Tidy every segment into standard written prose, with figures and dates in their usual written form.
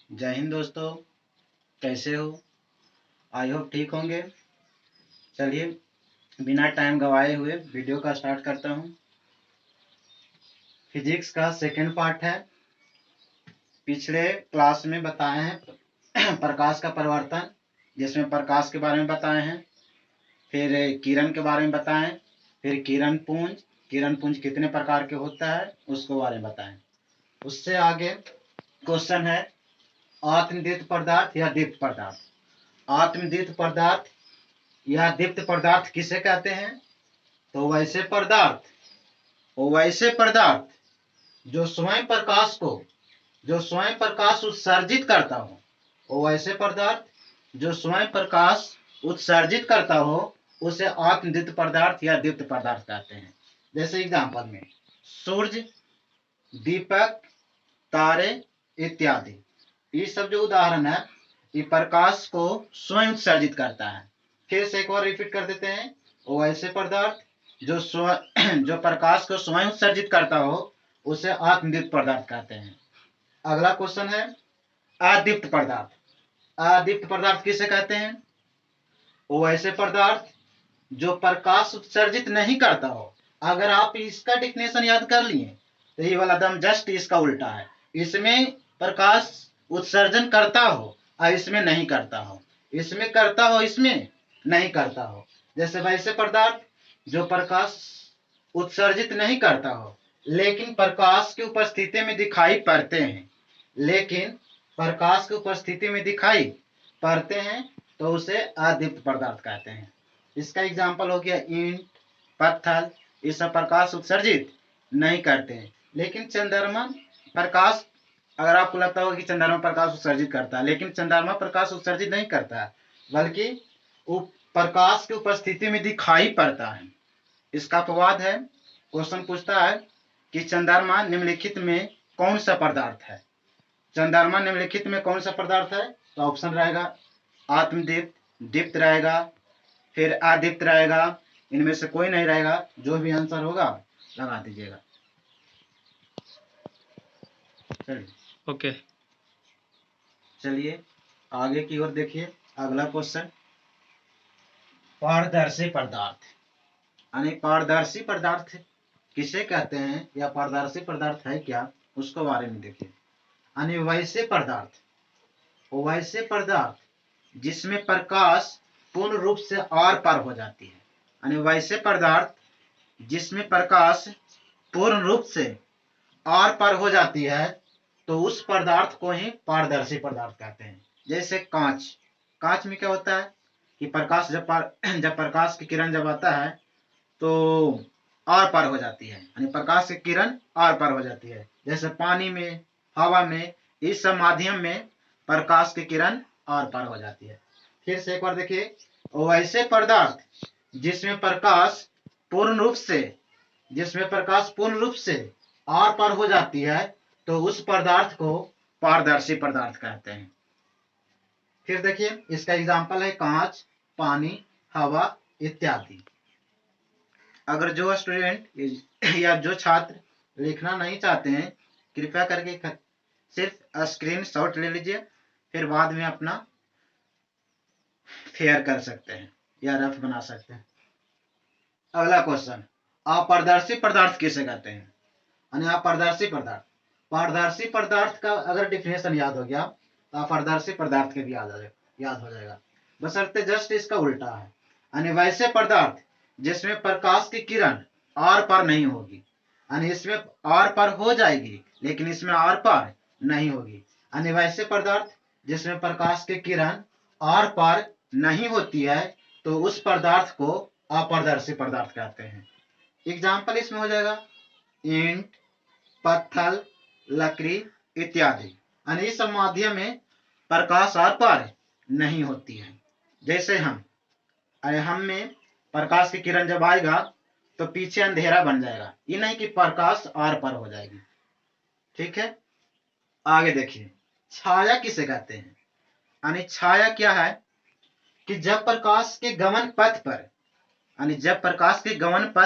जय हिंद दोस्तों, कैसे हो? आई होप ठीक होंगे। चलिए बिना टाइम गवाए हुए वीडियो का स्टार्ट करता हूँ। फिजिक्स का सेकंड पार्ट है। पिछले क्लास में बताए हैं प्रकाश का परिवर्तन, जिसमें प्रकाश के बारे में बताए हैं, फिर किरण के बारे में बताएं, फिर किरण पुंज कितने प्रकार के होता है उसके बारे में बताएं। उससे आगे क्वेश्चन है आत्मदीप्त पदार्थ या दीप्त पदार्थ। आत्मदीप्त पदार्थ या दीप्त पदार्थ किसे कहते हैं? तो वैसे पदार्थ जो स्वयं प्रकाश उत्सर्जित करता हो, वो वैसे पदार्थ जो स्वयं प्रकाश उत्सर्जित करता हो उसे आत्मदीप्त पदार्थ या दीप्त पदार्थ कहते हैं। जैसे एग्जांपल में सूर्य, दीपक, तारे इत्यादि, ये सब जो उदाहरण है ये प्रकाश को स्वयं उत्सर्जित करता है। फिर से एक बार रिपीट कर देते हैं, वो ऐसे पदार्थ जो प्रकाश को स्वयं उत्सर्जित करता हो उसे आत्मदीप्त पदार्थ कहते हैं। अगला क्वेश्चन है अदीप्त पदार्थ। अदीप्त पदार्थ किसे कहते हैं? वो ऐसे पदार्थ जो प्रकाश उत्सर्जित नहीं करता हो। अगर आप इसका डिफिनेशन याद कर लिए तो ये वाला दम जस्ट इसका उल्टा है। इसमें प्रकाश उत्सर्जन करता हो और इसमें नहीं करता हो, इसमें करता हो इसमें नहीं करता हो। जैसे वैसे पदार्थ जो प्रकाश उत्सर्जित नहीं करता हो लेकिन प्रकाश की उपस्थिति में दिखाई पड़ते हैं, तो उसे अदीप्त पदार्थ कहते हैं। इसका एग्जाम्पल हो गया ईंट, पत्थर, ये सब प्रकाश उत्सर्जित नहीं करते हैं। लेकिन चंद्रमा प्रकाश, अगर आपको लगता हो कि चंद्रमा प्रकाश उत्सर्जित करता है, लेकिन चंद्रमा प्रकाश उत्सर्जित नहीं करता है, बल्कि वो प्रकाश की उपस्थिति में दिखाई पड़ता है। इसका अपवाद है। क्वेश्चन पूछता है कि चंद्रमा निम्नलिखित में कौन सा पदार्थ है? चंद्रमा निम्नलिखित में कौन सा पदार्थ है? तो ऑप्शन रहेगा आत्मदीप्त, दीप्त रहेगा, फिर अदीप्त रहेगा, इनमें से कोई नहीं रहेगा। जो भी आंसर होगा लगा दीजिएगा। ओके चलिए आगे की ओर देखिए। अगला क्वेश्चन पारदर्शी पदार्थ, यानी पारदर्शी पदार्थ किसे कहते हैं या पारदर्शी पदार्थ है क्या, उसके बारे में देखिए। यानी वैसे पदार्थ जिसमें प्रकाश पूर्ण रूप से आर पार हो जाती है। यानी वैसे पदार्थ जिसमें प्रकाश पूर्ण रूप से आर पार हो जाती है, तो उस पदार्थ को ही पारदर्शी पदार्थ कहते हैं। जैसे कांच में क्या होता है कि प्रकाश जब प्रकाश की किरण जब आता है तो आर पार हो जाती है, यानी प्रकाश की किरण आर पार हो जाती है। जैसे पानी में, हवा में, इस सब माध्यम में प्रकाश की किरण आर पार हो जाती है। फिर से एक बार देखिए, वैसे पदार्थ जिसमें प्रकाश पूर्ण रूप से आर पार हो जाती है, तो उस पदार्थ को पारदर्शी पदार्थ कहते हैं। फिर देखिए इसका एग्जाम्पल है कांच, पानी, हवा इत्यादि। अगर जो स्टूडेंट या जो छात्र लिखना नहीं चाहते हैं, कृपया करके सिर्फ स्क्रीन शॉट ले लीजिए, फिर बाद में अपना फेयर कर सकते हैं या रफ बना सकते हैं। अगला क्वेश्चन अपारदर्शी पदार्थ किसे कहते हैं? यानी पारदर्शी पदार्थ का अगर डिफिनेशन याद हो गया तो अपारदर्शी पदार्थ के भी याद हो जाएगा। बशर्ते जस्ट इसका उल्टा है। यानी वैसे पदार्थ जिसमें प्रकाश की किरण आर पार नहीं होगी, यानी इसमें आर पार हो जाएगी लेकिन इसमें आर पार नहीं होगी। यानी वैसे पदार्थ जिसमें प्रकाश की किरण आर पार नहीं होती है, तो उस पदार्थ को अपारदर्शी पदार्थ कहते हैं। एग्जाम्पल इसमें हो जाएगा ईंट, पत्थर, लकड़ी इत्यादि। यानी इस माध्यम में प्रकाश आर पार नहीं होती है। जैसे हम में प्रकाश की किरण जब आएगा तो पीछे अंधेरा बन जाएगा, ये नहीं कि प्रकाश आर पार हो जाएगी। ठीक है, आगे देखिए छाया किसे कहते हैं? यानी छाया क्या है कि जब प्रकाश के गमन पथ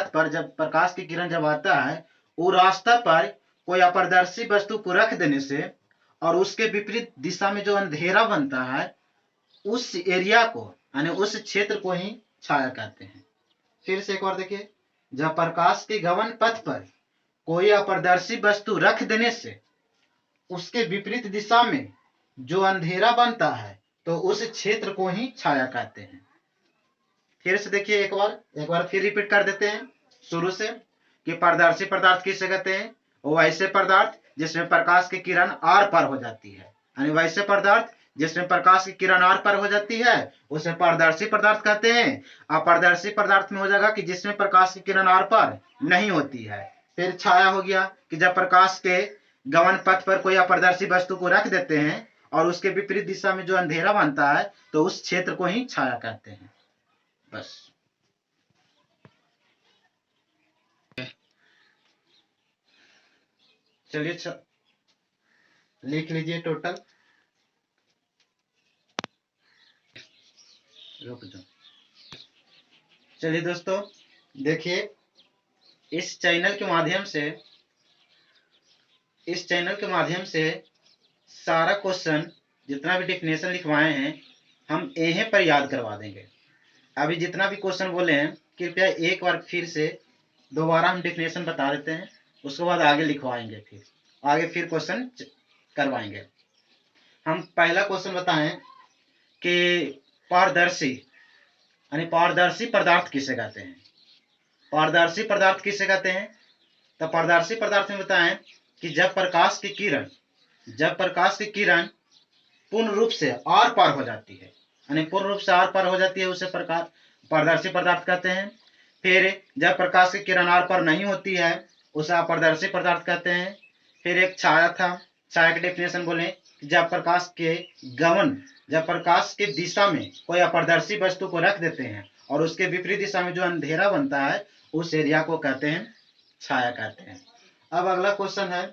पर जब प्रकाश की किरण जब आता है, वो रास्ता पर कोई अपारदर्शी वस्तु को रख देने से और उसके विपरीत दिशा में जो अंधेरा बनता है उस एरिया को यानी उस क्षेत्र को ही छाया कहते हैं। फिर से एक बार देखिए, जब प्रकाश के गमन पथ पर कोई अपारदर्शी वस्तु रख देने से उसके विपरीत दिशा में जो अंधेरा बनता है तो उस क्षेत्र को ही छाया कहते हैं। फिर से देखिए एक बार फिर रिपीट कर देते हैं शुरू से कि पारदर्शी पदार्थ किसे कहते हैं? वो ऐसे पदार्थ जिसमें प्रकाश की किरण आर पार हो जाती है, यानी वैसे पदार्थ जिसमें प्रकाश की किरण आर पार हो जाती है उसे पारदर्शी पदार्थ कहते हैं। अपारदर्शी पदार्थ में हो जाएगा कि जिसमें प्रकाश की किरण आर पार नहीं होती है। फिर छाया हो गया कि जब प्रकाश के गमन पथ पर कोई अपारदर्शी वस्तु को रख देते हैं और उसके विपरीत दिशा में जो अंधेरा बनता है तो उस क्षेत्र को ही छाया कहते हैं। बस। चलिए लिख लीजिए टोटल। रुक जाओ। चलिए दोस्तों देखिए, इस चैनल के माध्यम से सारा क्वेश्चन जितना भी डेफिनेशन लिखवाए हैं हम यहीं पर याद करवा देंगे। अभी जितना भी क्वेश्चन बोले हैं कृपया एक बार फिर से दोबारा हम डेफिनेशन बता देते हैं, उसके बाद आगे लिखवाएंगे, फिर आगे फिर क्वेश्चन करवाएंगे। हम पहला क्वेश्चन बताएं कि पारदर्शी यानी पारदर्शी पदार्थ किसे कहते हैं? पारदर्शी पदार्थ किसे कहते हैं? तो पारदर्शी पदार्थ में बताएं कि जब प्रकाश की किरण पूर्ण रूप से आर पार हो जाती है, यानी पूर्ण रूप से आर पार हो जाती है उसे पारदर्शी पदार्थ कहते हैं। फिर जब प्रकाश की किरण आर पार नहीं होती है उसे अपारदर्शी पदार्थ कहते हैं। फिर एक छाया था, छाया की डेफिनेशन बोले जब प्रकाश के दिशा में कोई अपारदर्शी वस्तु को रख देते हैं और उसके विपरीत दिशा में जो अंधेरा बनता है उस एरिया को कहते हैं छाया कहते हैं। अब अगला क्वेश्चन है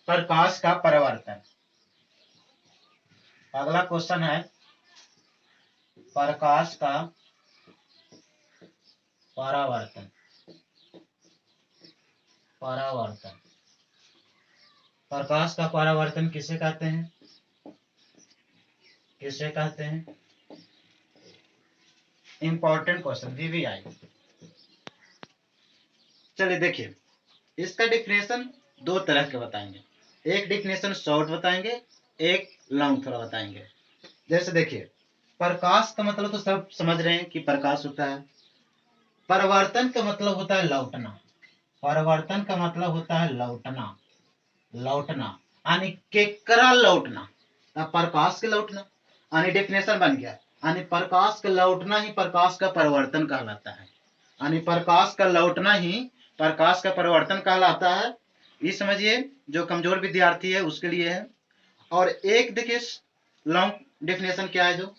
प्रकाश का परावर्तन। अगला क्वेश्चन है प्रकाश का परावर्तन। प्रकाश का परावर्तन किसे कहते हैं? Important question VVI। चलिए देखिए, इसका डिफिनेशन दो तरह के बताएंगे, एक डिफिनेशन शॉर्ट बताएंगे, एक लॉन्ग थोड़ा बताएंगे। जैसे देखिए, प्रकाश का मतलब तो सब समझ रहे हैं कि प्रकाश होता है। परावर्तन का मतलब होता है लौटना। परावर्तन का मतलब होता है लौटना यानी केकरा लौटना, प्रकाश के लौटना, यानी डेफिनेशन बन गया, यानी प्रकाश का लौटना ही प्रकाश का परिवर्तन कहलाता है, यानी प्रकाश का लौटना ही प्रकाश का परिवर्तन कहलाता है। ये समझिए, जो कमजोर विद्यार्थी है उसके लिए है। और एक देखिए लॉन्ग डेफिनेशन क्या है, जो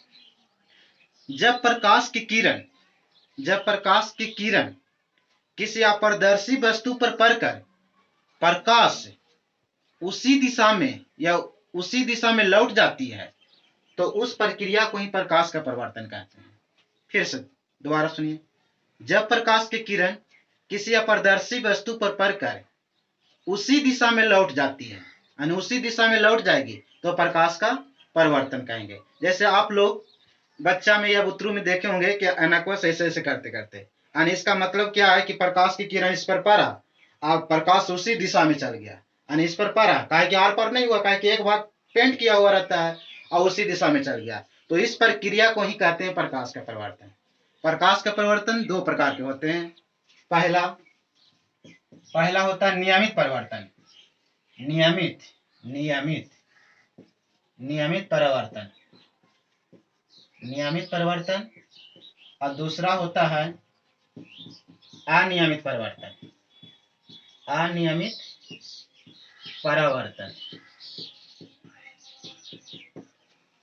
जब प्रकाश की किरण किसी अपारदर्शी वस्तु पर पड़कर प्रकाश उसी दिशा में लौट जाती है तो उस प्रक्रिया को ही प्रकाश का परिवर्तन कहते हैं। फिर से दोबारा सुनिए, जब प्रकाश की किरण किसी अपारदर्शी वस्तु पर पड़कर उसी दिशा में लौट जाती है, यानी उसी दिशा में लौट जाएगी तो प्रकाश का परिवर्तन कहेंगे। जैसे आप लोग बच्चा में या बुतरू में देखे होंगे कि एनाक्वस ऐसे करते यानी इसका मतलब क्या है कि प्रकाश की किरण इस पर पड़ा, अब प्रकाश उसी दिशा में चल गया, यानी इस पर पड़ा, काहे कि आर पर नहीं हुआ, काहे कि एक भाग पेंट किया हुआ रहता है और उसी दिशा में चल गया, तो इस प्रक्रिया को ही कहते हैं प्रकाश का परिवर्तन। प्रकाश का परिवर्तन दो प्रकार के होते हैं। पहला होता है नियमित परिवर्तन, नियमित परिवर्तन, और दूसरा होता है अनियमित परिवर्तन।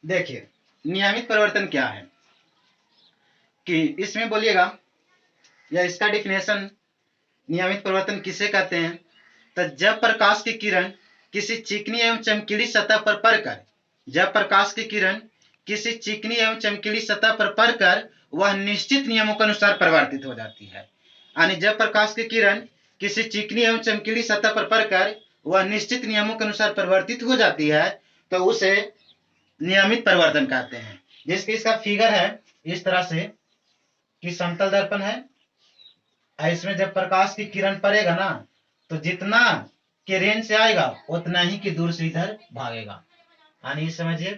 देखिए, नियमित परिवर्तन क्या है कि इसमें बोलिएगा, या इसका डिफिनेशन नियमित परिवर्तन किसे कहते हैं, तो जब प्रकाश की किरण किसी चिकनी एवं चमकीली सतह पर पड़कर वह निश्चित नियमों के अनुसार परिवर्तित हो जाती है, यानी जब प्रकाश की किरण किसी चिकनी एवं चमकीली सतह पर पड़कर वह निश्चित नियमों के अनुसार परिवर्तित हो जाती है तो उसे नियमित परिवर्तन कहते हैं। जिसकी इसका फिगर है इस तरह से कि समतल दर्पण है, इसमें जब प्रकाश की किरण पड़ेगा ना तो जितना के रेंज से आएगा उतना ही की दूर से इधर भागेगा। यानी समझिए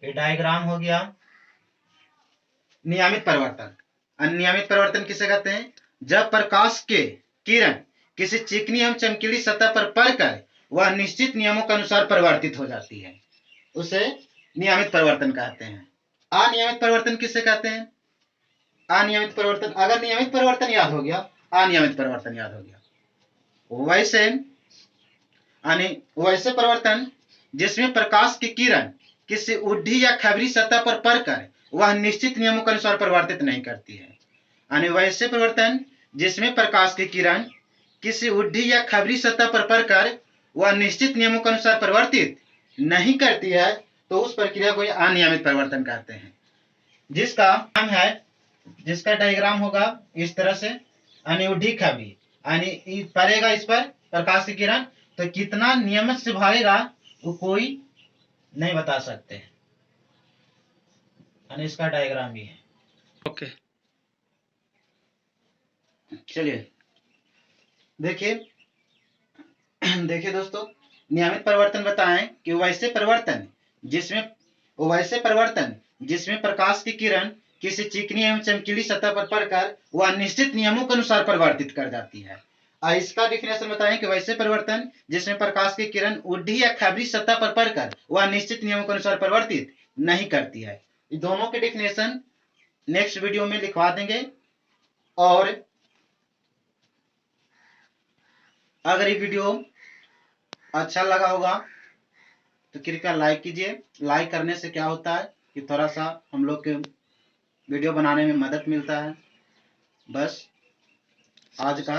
ये डायग्राम हो गया नियमित परिवर्तन। अनियमित परिवर्तन किसे कहते हैं? जब प्रकाश के किरण किसी चिकनी एवं चमकीली सतह पर पड़कर वह निश्चित नियमों के अनुसार परिवर्तित हो जाती है, उसे नियमित परिवर्तन कहते हैं। अनियमित परिवर्तन किसे कहते हैं? अनियमित परिवर्तन, अगर नियमित परिवर्तन याद हो गया, अनियमित परिवर्तन याद हो गया। वैसे परिवर्तन जिसमें प्रकाश की किरण किसी उड्डी या खबरी सतह पर पड़कर वह निश्चित नियमों के अनुसार परिवर्तित नहीं करती है। यानी वैसे परिवर्तन जिसमें प्रकाश की किरण किसी उड्डी या खबरी सतह पर पड़कर वह निश्चित नियमों के अनुसार परिवर्तित नहीं करती है तो उस प्रक्रिया को अनियमित परिवर्तन कहते हैं। जिसका नाम है, जिसका डायग्राम होगा इस तरह से, यानी उड्डी खबरी, यानी पड़ेगा इस पर प्रकाश की किरण तो कितना नियमित से भागेगा वो कोई नहीं बता सकते, यानी इसका डायग्राम भी है। ओके। चलिए देखिए दोस्तों, नियमित परिवर्तन बताएं कि वैसे परिवर्तन जिसमें प्रकाश की किरण किसी चिकनी एवं चमकीली सतह पर पड़कर वह निश्चित नियमों के अनुसार परिवर्तित कर जाती है। इसका डिफिनेशन बताएं कि वैसे परिवर्तन जिसमें प्रकाश की किरण उड्डी या खबरी सतह पर पड़कर वह निश्चित नियमों के अनुसार परिवर्तित नहीं करती है। ये दोनों के डिफिनेशन नेक्स्ट वीडियो में लिखवा देंगे। और अगर ये वीडियो अच्छा लगा होगा तो कृपया लाइक कीजिए। लाइक करने से क्या होता है कि थोड़ा सा हम लोग के वीडियो बनाने में मदद मिलता है। बस आज का